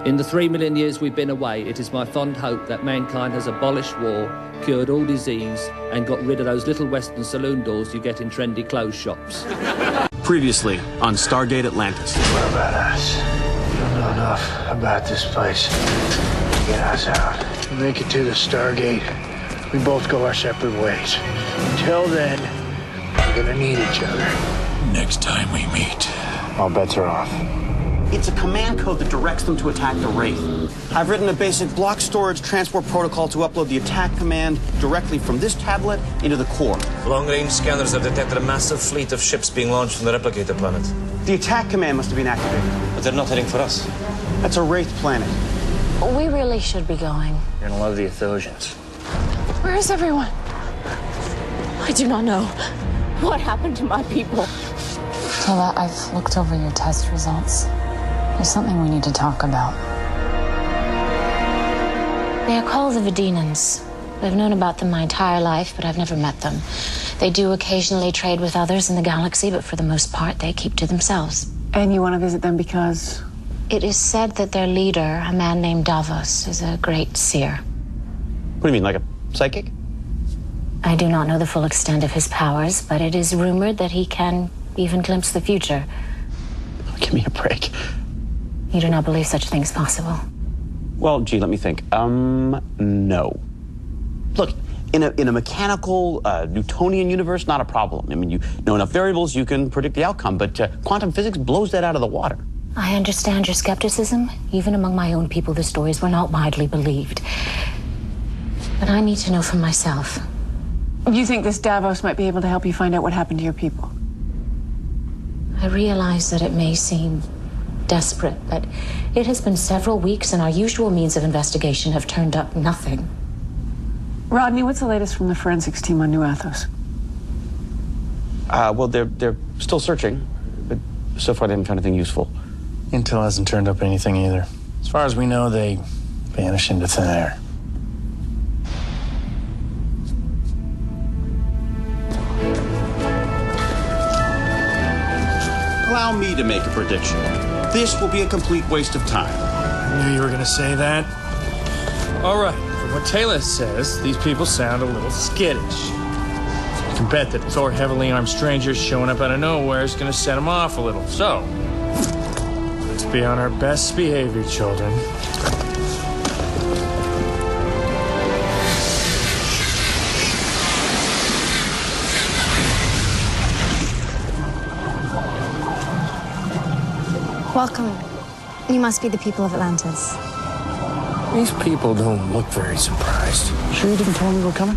In the 3 million years we've been away, it is my fond hope that mankind has abolished war, cured all disease, and got rid of those little Western saloon doors you get in trendy clothes shops. Previously on Stargate Atlantis. What about us? We don't know enough about this place to get us out. We make it to the Stargate, we both go our separate ways. Until then, we're gonna need each other. Next time we meet, all bets are off. It's a command code that directs them to attack the Wraith. I've written a basic block storage transport protocol to upload the attack command directly from this tablet into the core. Long-range scanners have detected a massive fleet of ships being launched from the replicator planet. The attack command must have been activated. But they're not heading for us. That's a Wraith planet. We really should be going. you're gonna love the Athosians. Where is everyone? I do not know. What happened to my people? Tila, I've looked over your test results. There's something we need to talk about. They are called the Vedinans. I've known about them my entire life, but I've never met them. They do occasionally trade with others in the galaxy, but for the most part, they keep to themselves. And you want to visit them because? It is said that their leader, a man named Davos, is a great seer. What do you mean, like a psychic? I do not know the full extent of his powers, but it is rumored that he can even glimpse the future. Give me a break. You do not believe such things possible? Well, gee, let me think. No. Look, in a mechanical, Newtonian universe, not a problem. I mean, you know enough variables, you can predict the outcome, but quantum physics blows that out of the water. I understand your skepticism. Even among my own people, the stories were not widely believed. But I need to know for myself. You think this Davos might be able to help you find out what happened to your people? I realize that it may seem desperate, but it has been several weeks and our usual means of investigation have turned up nothing. Rodney, what's the latest from the forensics team on New Athos? Well, they're still searching, but so far they haven't found anything useful. Intel hasn't turned up anything either. As far as we know, they vanished into thin air. Allow me to make a prediction. This will be a complete waste of time. I knew you were going to say that. All right, from what Taylor says, these people sound a little skittish. You can bet that 4 heavily armed strangers showing up out of nowhere is going to set them off a little. So, let's be on our best behavior, children. Welcome. You must be the people of Atlantis. These people don't look very surprised. Sure you didn't tell them we were coming?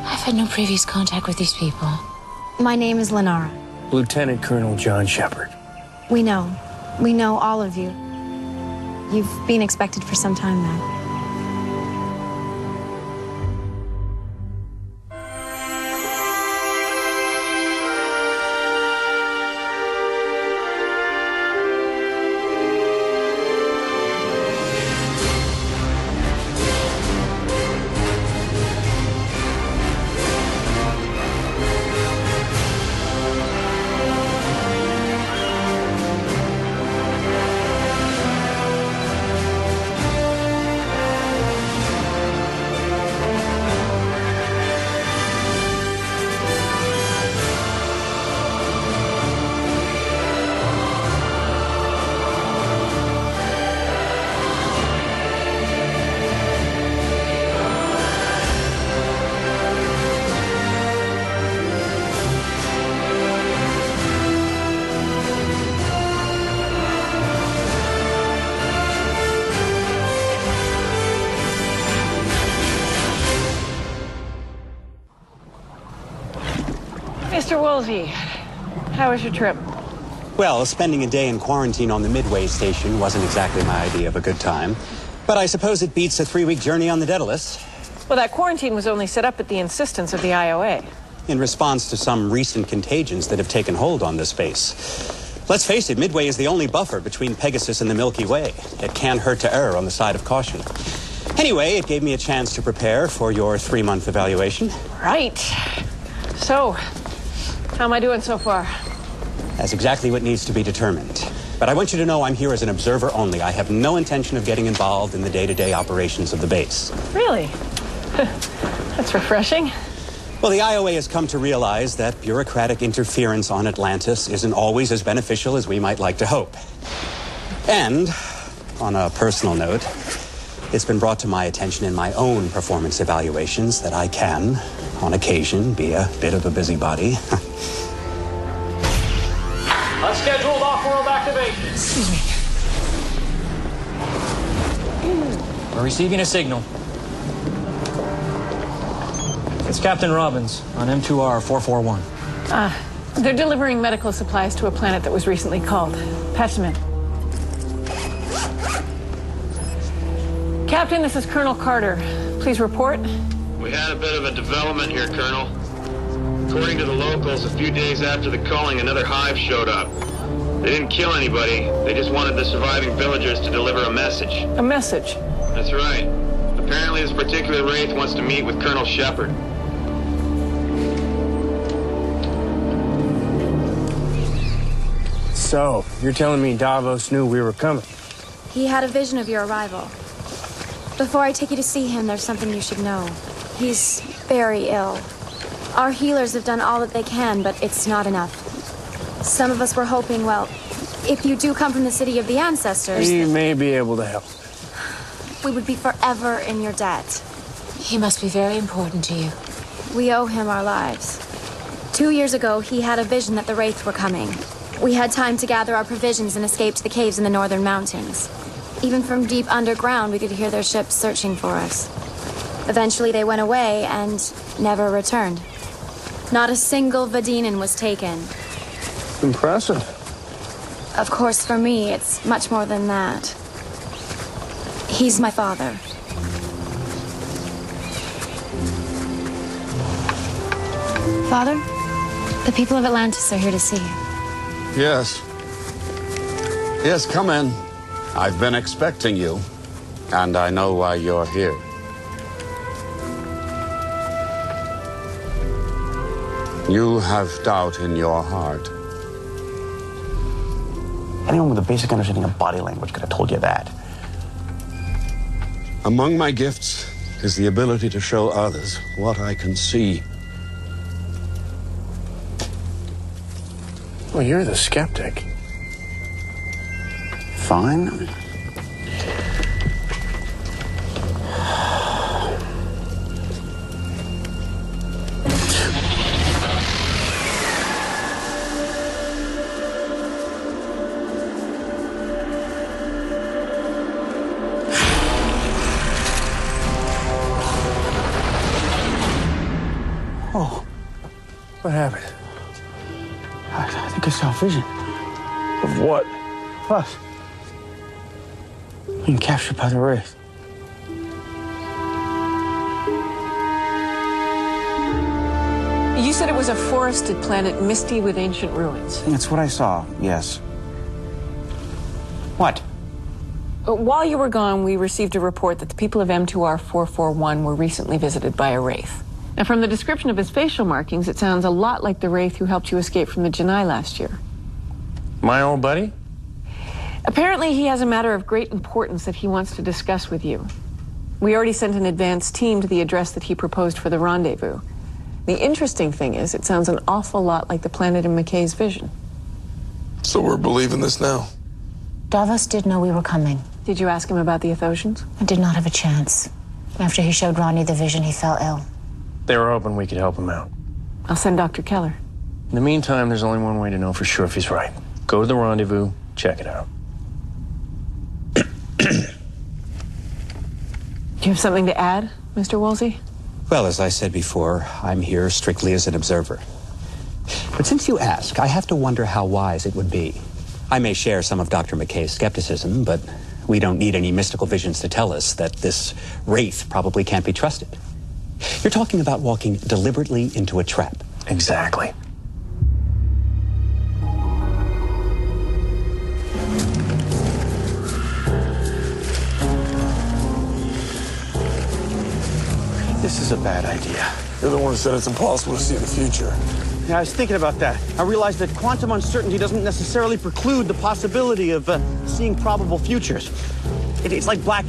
I've had no previous contact with these people. My name is Lenara. Lieutenant Colonel John Shepard. We know. We know all of you. You've been expected for some time now. Mr. Woolsey, how was your trip? Well, spending a day in quarantine on the Midway station wasn't exactly my idea of a good time. But I suppose it beats a 3-week journey on the Daedalus. Well, that quarantine was only set up at the insistence of the IOA. In response to some recent contagions that have taken hold on this space. Let's face it, Midway is the only buffer between Pegasus and the Milky Way. It can't hurt to err on the side of caution. Anyway, it gave me a chance to prepare for your 3-month evaluation. Right. So, how am I doing so far? That's exactly what needs to be determined. But I want you to know I'm here as an observer only. I have no intention of getting involved in the day-to-day operations of the base. Really? That's refreshing. Well, the IOA has come to realize that bureaucratic interference on Atlantis isn't always as beneficial as we might like to hope. And, on a personal note, it's been brought to my attention in my own performance evaluations that I can, on occasion, be a bit of a busybody. Unscheduled off-world activation. Excuse me. We're receiving a signal. It's Captain Robbins on M2R 441. They're delivering medical supplies to a planet that was recently called. Patch them in. Captain, this is Colonel Carter. Please report. We had a bit of a development here, Colonel. According to the locals, a few days after the culling, another hive showed up. They didn't kill anybody. They just wanted the surviving villagers to deliver a message. A message? That's right. Apparently this particular wraith wants to meet with Colonel Shepard. So, you're telling me Davos knew we were coming? He had a vision of your arrival. Before I take you to see him, there's something you should know. He's very ill. Our healers have done all that they can, but it's not enough. Some of us were hoping, well, if you do come from the city of the ancestors... He may be able to help. We would be forever in your debt. He must be very important to you. We owe him our lives. 2 years ago, he had a vision that the Wraith were coming. We had time to gather our provisions and escape to the caves in the northern mountains. Even from deep underground, we could hear their ships searching for us. Eventually, they went away and never returned. Not a single Vadinan was taken. Impressive. Of course, for me, it's much more than that. He's my father. Father, the people of Atlantis are here to see you. Yes. Yes, come in. I've been expecting you, and I know why you're here. You have doubt in your heart. Anyone with a basic understanding of body language could have told you that. Among my gifts is the ability to show others what I can see. Well, you're the skeptic. Fine. Oh, what happened? I think I saw a vision. Of what? Us. Being captured by the Wraith. You said it was a forested planet misty with ancient ruins. That's what I saw, yes. What? While you were gone, we received a report that the people of M2R 441 were recently visited by a Wraith. Now, from the description of his facial markings, it sounds a lot like the Wraith who helped you escape from the Janai last year. My old buddy? Apparently, he has a matter of great importance that he wants to discuss with you. We already sent an advance team to the address that he proposed for the rendezvous. The interesting thing is, it sounds an awful lot like the planet in McKay's vision. So we're believing this now? Davos did know we were coming. Did you ask him about the Athosians? I did not have a chance. After he showed Ronnie the vision, he fell ill. They were hoping we could help him out. I'll send Dr. Keller. In the meantime, there's only one way to know for sure if he's right. Go to the rendezvous, check it out. Do you have something to add, Mr. Woolsey? Well, as I said before, I'm here strictly as an observer. But since you ask, I have to wonder how wise it would be. I may share some of Dr. McKay's skepticism, but we don't need any mystical visions to tell us that this Wraith probably can't be trusted. You're talking about walking deliberately into a trap. Exactly. This is a bad idea. You're the one who said it's impossible to see the future. Yeah, I was thinking about that. I realized that quantum uncertainty doesn't necessarily preclude the possibility of seeing probable futures. It's like black